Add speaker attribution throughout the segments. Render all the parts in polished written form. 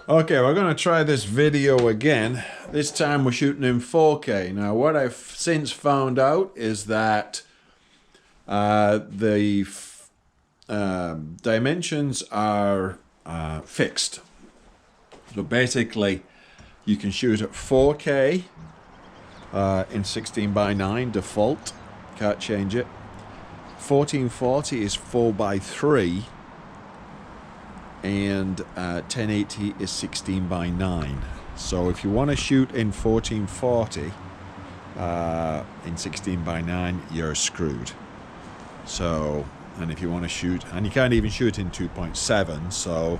Speaker 1: Okay, we're going to try this video again. This time we're shooting in 4K. Now, what I've since found out is that the dimensions are fixed. So basically, you can shoot at 4K in 16:9 default. Can't change it. 1440 is 4:3. And 1080 is 16:9. So if you want to shoot in 1440 in 16:9, you're screwed. So, and if you want to shoot, and you can't even shoot in 2.7, so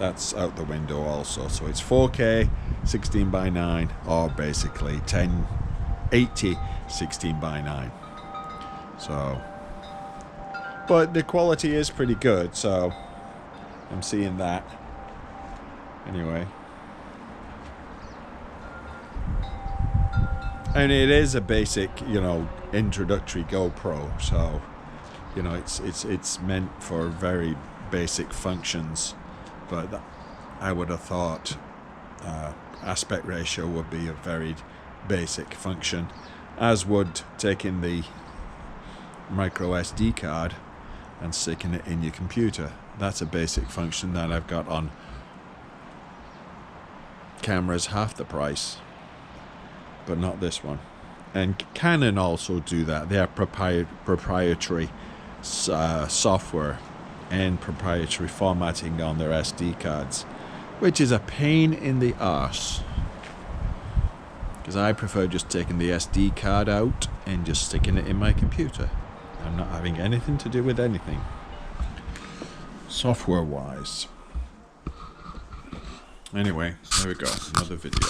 Speaker 1: that's out the window also. So it's 4K 16:9 or basically 1080 16:9. So, but the quality is pretty good, so I'm seeing that. Anyway. And it is a basic, you know, introductory GoPro, so, you know, it's meant for very basic functions, but I would have thought aspect ratio would be a very basic function, as would taking the micro SD card and sticking it in your computer. That's a basic function that I've got on cameras half the price, but not this one. And Canon also do that. They have proprietary software and proprietary formatting on their SD cards, which is a pain in the arse, because I prefer just taking the SD card out and just sticking it in my computer. I'm not having anything to do with anything software wise. Anyway, there we go, another video.